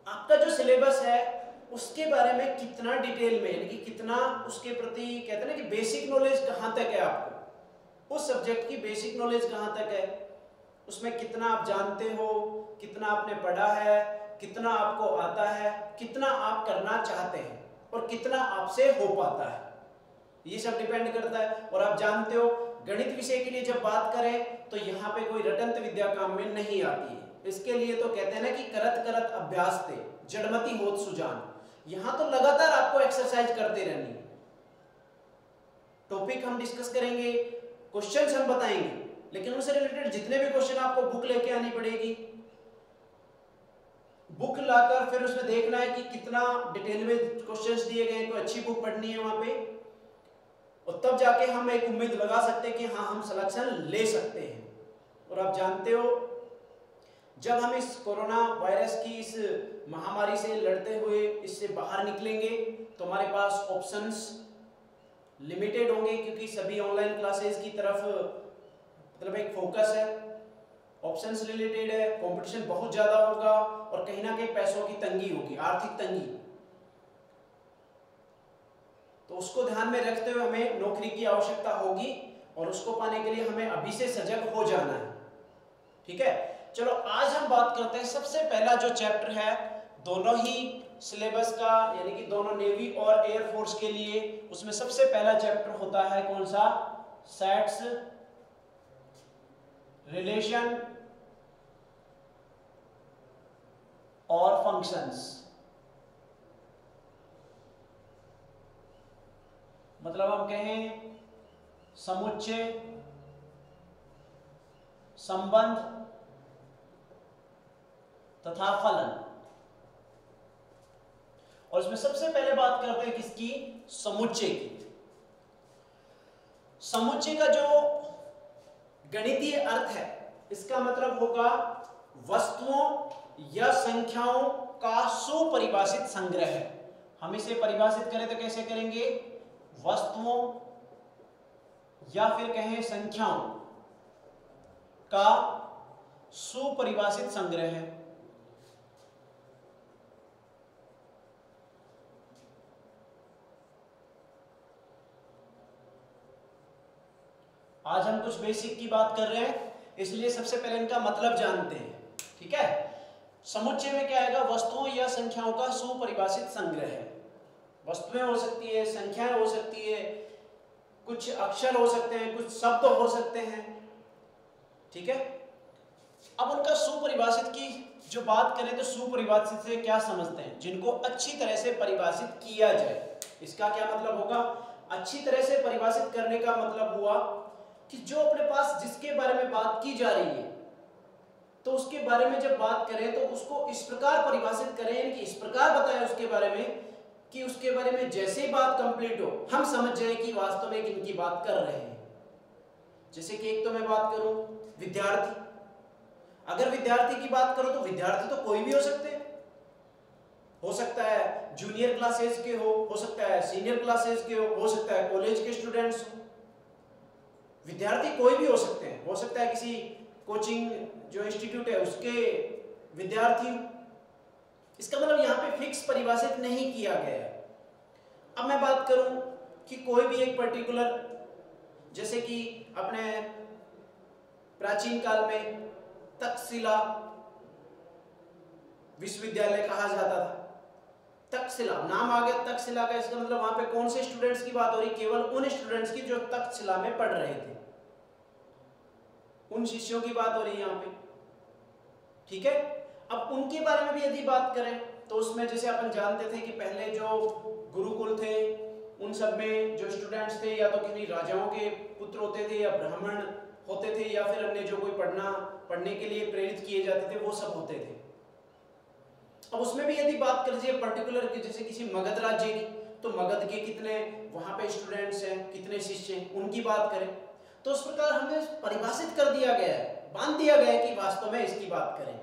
आपका जो सिलेबस है उसके बारे में कितना डिटेल में, यानी कि कितना उसके प्रति कहते हैं ना कि बेसिक नॉलेज कहां तक है, आपको उस सब्जेक्ट की बेसिक नॉलेज कहां तक है, उसमें कितना आप जानते हो, कितना आपने पढ़ा है, कितना आपको आता है, कितना आप करना चाहते हैं और कितना आपसे हो पाता है, ये सब डिपेंड करता है। और आप जानते हो गणित विषय के लिए जब बात करें तो यहाँ पे कोई रटंत विद्या काम में नहीं आती है। इसके लिए तो कहते हैं ना कि करत करत अभ्यास थे जड़मति होत सुजान। यहाँ तो लगातार आपको एक्सरसाइज करते रहनी है। टॉपिक हम डिस्कस करेंगे, क्वेश्चंस हम बताएंगे, लेकिन उनसे रिलेटेड जितने भी क्वेश्चन आपको बुक लेके आनी पड़ेगी, बुक लाकर फिर उसमें देखना है कि कितना डिटेल में क्वेश्चंस दिए गए, कोई अच्छी बुक पढ़नी है वहां पे, और तब जाके हम एक उम्मीद लगा सकते हैं कि हाँ हम सिलेक्शन ले सकते हैं। और आप जानते हो जब हम इस कोरोना वायरस की इस महामारी से लड़ते हुए इससे बाहर निकलेंगे तो हमारे पास ऑप्शंस लिमिटेड होंगे, क्योंकि सभी ऑनलाइन क्लासेस की तरफ मतलब एक फोकस है, ऑप्शंस रिलेटेड है, कंपटीशन बहुत ज्यादा होगा और कहीं ना कहीं पैसों की तंगी होगी, आर्थिक तंगी। तो उसको ध्यान में रखते हुए हमें नौकरी की आवश्यकता होगी और उसको पाने के लिए हमें अभी से सजग हो जाना है। ठीक है, चलो आज हम बात करते हैं। सबसे पहला जो चैप्टर है दोनों ही सिलेबस का, यानी कि दोनों नेवी और एयरफोर्स के लिए, उसमें सबसे पहला चैप्टर होता है कौन सा? सेट्स, रिलेशन और फंक्शंस। मतलब हम कहें समुच्चय, संबंध तथा फलन। और इसमें सबसे पहले बात करते हैं किसकी? समुच्चय की। समुच्चय का जो गणितीय अर्थ है इसका मतलब होगा वस्तुओं या संख्याओं का सुपरिभाषित संग्रह है। हम इसे परिभाषित करें तो कैसे करेंगे? वस्तुओं या फिर कहें संख्याओं का सुपरिभाषित संग्रह है। आज हम कुछ बेसिक की बात कर रहे हैं, इसलिए सबसे पहले इनका मतलब जानते हैं। ठीक है, समुच्चय में क्या आएगा? वस्तुओं या संख्याओं का सुपरिभाषित संग्रह है। वस्तुएं हो सकती है, संख्याएं हो सकती है, कुछ अक्षर हो सकते हैं, कुछ शब्द हो सकते हैं। ठीक है, अब उनका सुपरिभाषित की जो बात करें तो सुपरिभाषित से क्या समझते हैं? जिनको अच्छी तरह से परिभाषित किया जाए। इसका क्या मतलब होगा? अच्छी तरह से परिभाषित करने का मतलब हुआ कि जो अपने पास जिसके बारे में बात की जा रही है तो उसके बारे में जब बात करें तो उसको इस प्रकार परिभाषित करें, यानी कि इस प्रकार बताएं उसके बारे में कि उसके बारे में जैसे ही बात कंप्लीट हो हम समझ जाए कि वास्तव में किनकी बात कर रहे हैं। जैसे कि एक तो मैं बात करूं विद्यार्थी, अगर विद्यार्थी की बात करो तो विद्यार्थी तो कोई भी हो सकते हैं, हो सकता है जूनियर क्लासेस के हो सकता है सीनियर क्लासेस के हो सकता है कॉलेज के स्टूडेंट्स हो। विद्यार्थी कोई भी हो सकते हैं, हो सकता है किसी कोचिंग जो इंस्टीट्यूट है उसके विद्यार्थी हो। इसका मतलब यहाँ पे फिक्स परिभाषित नहीं किया गया है। अब मैं बात करूं कि कोई भी एक पर्टिकुलर, जैसे कि अपने प्राचीन काल में तक्षशिला विश्वविद्यालय कहा जाता था। तक्षशिला नाम आ गया तक्षशिला का, इसका मतलब वहां पे कौन से स्टूडेंट्स की बात हो रही? केवल उन स्टूडेंट्स की जो तक्षशिला में पढ़ रहे थे, उन शिष्यों की बात हो रही है यहाँ पे। ठीक है, अब उनके बारे में भी यदि बात करें तो उसमें जैसे अपन जानते थे कि पहले जो गुरुकुल थे उन सब में जो स्टूडेंट्स थे या तो किसी राजाओं के पुत्र होते थे या ब्राह्मण होते थे या फिर अन्य जो कोई पढ़ने के लिए प्रेरित किए जाते थे वो सब होते थे। अब उसमें भी यदि बात कर लीजिए पर्टिकुलर जैसे किसी मगध राज्य की, तो मगध के कितने वहां पे स्टूडेंट्स हैं, कितने शिष्य हैं, उनकी बात करें। तो उस प्रकार हमें परिभाषित कर दिया गया है, बांध दिया गया है कि वास्तव में इसकी बात करें।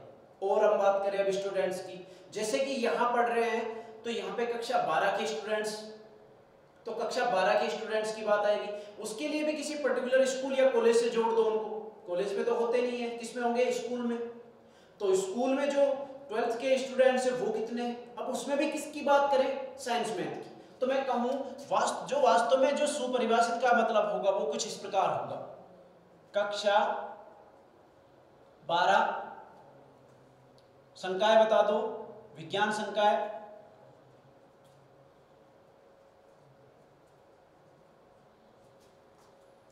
और हम बात करें अब स्टूडेंट्स की, जैसे कि यहाँ पढ़ रहे हैं तो यहाँ पे कक्षा 12 के स्टूडेंट्स, तो कक्षा 12 के स्टूडेंट्स की बात आएगी। उसके लिए भी किसी पर्टिकुलर स्कूल या कॉलेज से जोड़ दो उनको। कॉलेज में तो होते नहीं है, किसमें होंगे? स्कूल में। तो स्कूल में जो 12th के स्टूडेंट्स है वो कितने हैं? अब उसमें भी किसकी बात करें? साइंस मैथ की। तो मैं कहूं जो वास्तव में जो सुपरिभाषित का मतलब होगा वो कुछ इस प्रकार होगा, कक्षा 12 संकाय बता दो, विज्ञान संकाय,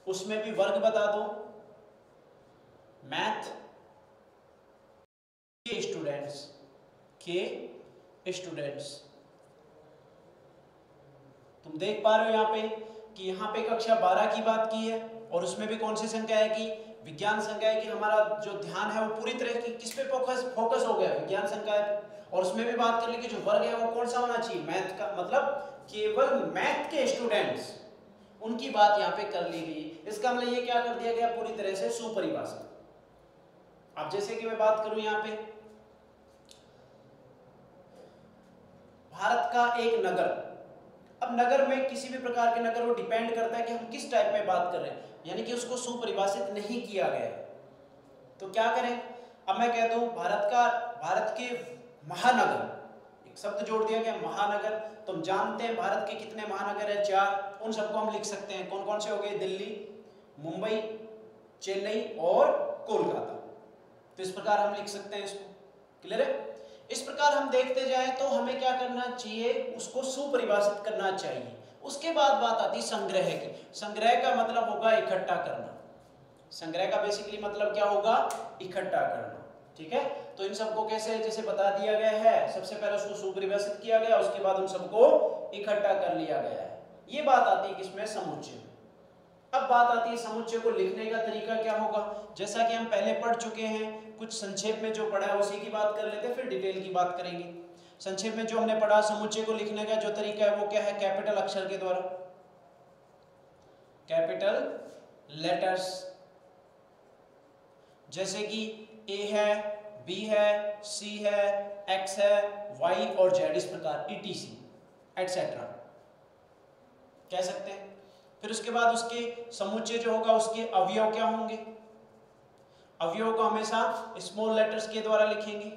उसमें भी वर्ग बता दो, मैथ के स्टूडेंट्स। तुम देख पा रहे हो यहाँ पे कि यहाँ पे कक्षा 12 की बात की है और उसमें भी कौन सी संख्या है कि विज्ञान संख्या है, कि हमारा जो ध्यान है वो पूरी तरह की किस पे फोकस हो गया? विज्ञान संख्या पे। और उसमें भी बात कर ली कि जो वर्ग है वो कौन सा होना चाहिए? मैथ का। मतलब केवल मैथ के स्टूडेंट्स, उनकी बात यहाँ पे कर ली गई। इसका मतलब ये क्या कर दिया गया? पूरी तरह से सुपरिभाषित। अब जैसे कि मैं बात करूं यहाँ पे भारत का एक नगर, अब नगर में किसी भी प्रकार के नगर वो डिपेंड करता है कि हम किस टाइप में बात कर रहे हैं, यानी कि उसको सुपरिभाषित नहीं किया गया। तो क्या करें? अब मैं कह दूं भारत के महानगर, एक शब्द जोड़ दिया गया महानगर। तुम जानते हैं भारत के कितने महानगर है? 4। उन सबको हम लिख सकते हैं। कौन कौन से हो गए? दिल्ली, मुंबई, चेन्नई और कोलकाता। तो इस प्रकार हम लिख सकते हैं इसको। क्लियर है? इस प्रकार हम देखते जाए तो हमें क्या करना चाहिए? उसको सुपरिभाषित करना चाहिए। उसके बाद बात आती संग्रह की। संग्रह का मतलब होगा इकट्ठा करना। संग्रह का बेसिकली मतलब क्या होगा? इकट्ठा करना। ठीक है? तो इन सबको कैसे जैसे बता दिया गया है, सबसे पहले उसको सुपरिभाषित किया गया, उसके बाद उन सबको इकट्ठा कर लिया गया है। ये बात आती है किसमें? समुच्चय में। अब बात आती है समुच्चय को लिखने का तरीका क्या होगा। जैसा कि हम पहले पढ़ चुके हैं, कुछ संक्षेप में जो पढ़ा है उसी की बात कर लेते हैं, फिर डिटेल की बात करेंगे। संक्षेप में जो हमने पढ़ा, समुच्चय को लिखने का जो तरीका है वो क्या है? कैपिटल अक्षर के द्वारा, कैपिटल लेटर्स। जैसे कि ए है, बी है, सी है, एक्स है, वाई और जेड, इस प्रकार ETC एटसेट्रा कह सकते हैं। फिर उसके बाद उसके समुच्चय जो होगा उसके अवयव क्या होंगे? अवयव को हमेशा स्मॉल लेटर्स के द्वारा लिखेंगे,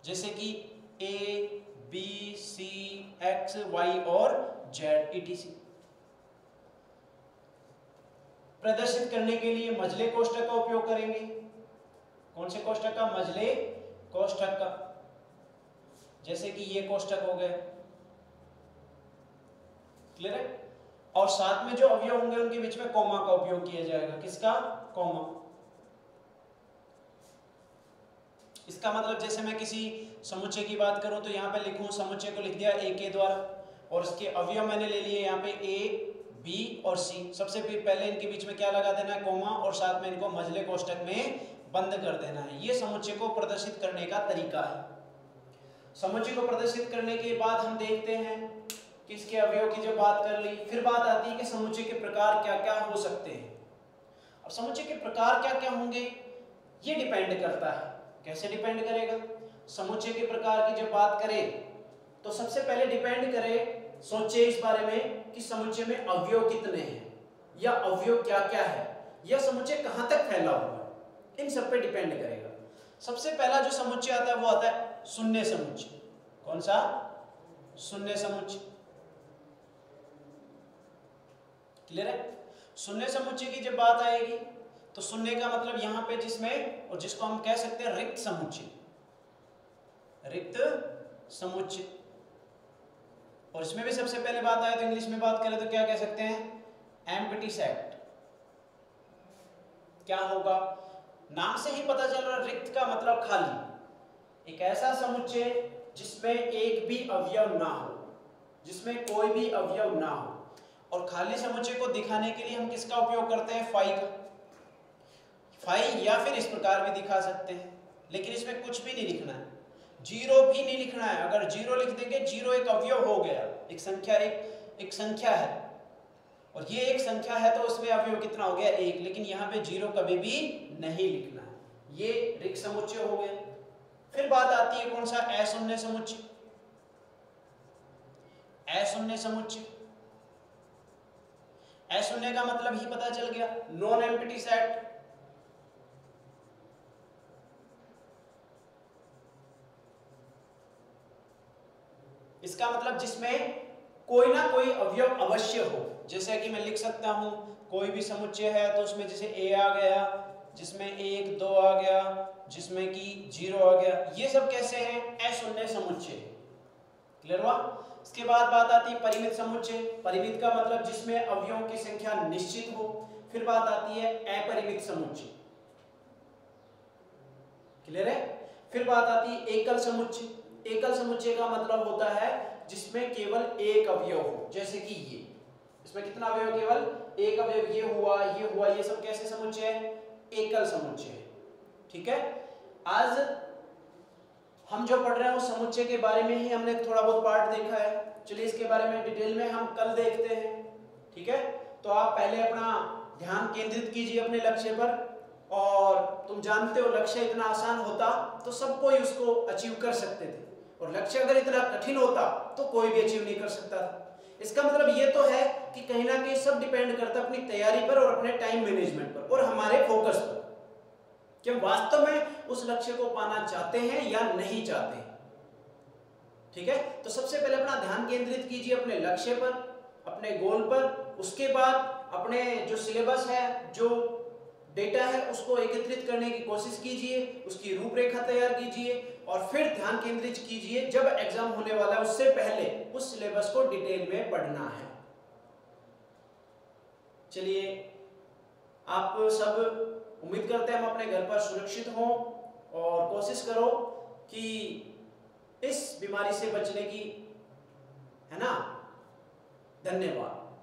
जैसे कि A, B, C, X, Y और Z ETC। प्रदर्शित करने के लिए मझले कोष्ठक का उपयोग करेंगे। कौन से कोष्ठक का? मझले कोष्ठक का। जैसे कि ये कोष्ठक हो गए। क्लियर है? और साथ में जो अवयव होंगे उनके बीच में कॉमा का उपयोग किया जाएगा। किसका? कॉमा। इसका मतलब जैसे मैं किसी समुच्चय की बात करूं तो यहां पे लिखूं, समुच्चय को लिख दिया A के द्वारा और इसके अवयव मैंने ले लिए यहाँ पे A, B और C। सबसे पहले इनके बीच में क्या लगा देना है? कॉमा, और साथ में इनको मझले कोष्ठक में बंद कर देना है। ये समुच्चय को प्रदर्शित करने का तरीका है। समुच्चय को प्रदर्शित करने के बाद हम देखते हैं कि इसके अवयव की जो बात कर ली, फिर बात आती है कि समुच्चय के प्रकार क्या क्या हो सकते हैं। अब समुच्चय के प्रकार क्या क्या होंगे ये डिपेंड करता है। कैसे डिपेंड करेगा? समुच्चय के प्रकार की जब बात करें तो सबसे पहले डिपेंड करे, सोचे इस बारे में कि समुच्चय में अवयव कितने हैं या अवयव क्या क्या है या समुच्चय कहां तक फैला हुआ है, इन सब पे डिपेंड करेगा। सबसे पहला जो समुच्चय आता है वो आता है शून्य समुच्चय। कौन सा? शून्य समुच्चय। क्लियर है? शून्य समुच्चय की जब बात आएगी तो शून्य का मतलब यहां पे जिसमें, और जिसको हम कह सकते हैं रिक्त समुच्चय, रिक्त समुच्चय। और इसमें भी सबसे पहले बात आए तो इंग्लिश में बात करें तो क्या कह सकते हैं? Empty set. क्या होगा? नाम से ही पता चल रहा है, रिक्त का मतलब खाली। एक ऐसा समुच्चय जिसमें एक भी अवयव ना हो, जिसमें कोई भी अवयव ना हो। और खाली समुच्चय को दिखाने के लिए हम किसका उपयोग करते हैं? फाई का। फाई या फिर इस प्रकार भी दिखा सकते हैं, लेकिन इसमें कुछ भी नहीं लिखना है। जीरो भी नहीं लिखना है। अगर जीरो लिख देंगे, जीरो एक अवयव हो गया, एक संख्या, एक संख्या है और ये एक संख्या है तो उसमें अवयव कितना हो गया, एक। लेकिन यहाँ पे जीरो कभी भी नहीं लिखना है। ये रिक्त समुच्चय हो गया। फिर बात आती है कौन सा, अशून्य समुच्चय। अशून्य समुच्चय, अशून्य का मतलब ही पता चल गया, नॉन एम्प्टी सेट। इसका मतलब जिसमें कोई ना कोई अवयव अवश्य हो। जैसे कि मैं लिख सकता हूं कोई भी समुच्चय है तो उसमें जैसे a आ गया, जिसमें 1 2 आ गया, जिसमें कि 0 आ गया, ये सब कैसे हैं, अशून्य समुच्चय। क्लियर हुआ। इसके बाद बात आती है परिमित समुच्चय। परिमित का मतलब जिसमें अवयवों की संख्या निश्चित हो। फिर बात आती है अपरिमित समुच्चय। क्लियर है। फिर बात आती है एकल समुच्चय। एकल समुच्चय का मतलब होता है जिसमें केवल एक अवयव हो। जैसे कि ये, इसमें कितना अवयव, केवल एक अवयव, ये हुआ, ये हुआ, ये सब कैसे समुच्चय है, एकल समुच्चय है। ठीक है। आज हम जो पढ़ रहे हैं उस समुच्चय के बारे में ही हमने थोड़ा बहुत पार्ट देखा है। चलिए इसके बारे में डिटेल में हम कल देखते हैं। ठीक है। तो आप पहले अपना ध्यान केंद्रित कीजिए अपने लक्ष्य पर। और तुम जानते हो लक्ष्य इतना आसान होता तो सब कोई उसको अचीव कर सकते थे, और लक्ष्य अगर इतना कठिन होता तो कोई भी अचीव नहीं कर सकता था। इसका मतलब ये तो है कि कहीं ना कहीं सब डिपेंड करता है अपनी तैयारी पर और अपने टाइम मैनेजमेंट पर और हमारे फोकस पर, कि हम वास्तव में उस लक्ष्य को पाना चाहते हैं या नहीं चाहते। ठीक है। तो सबसे पहले अपना ध्यान केंद्रित कीजिए अपने लक्ष्य पर, अपने गोल पर। उसके बाद अपने जो सिलेबस है, जो डेटा है, उसको एकत्रित करने की कोशिश कीजिए, उसकी रूपरेखा तैयार कीजिए और फिर ध्यान केंद्रित कीजिए जब एग्जाम होने वाला है उससे पहले उस सिलेबस को डिटेल में पढ़ना है। चलिए, आप सब उम्मीद करते हैं हम अपने घर पर सुरक्षित हों और कोशिश करो कि इस बीमारी से बचने की, है ना। धन्यवाद।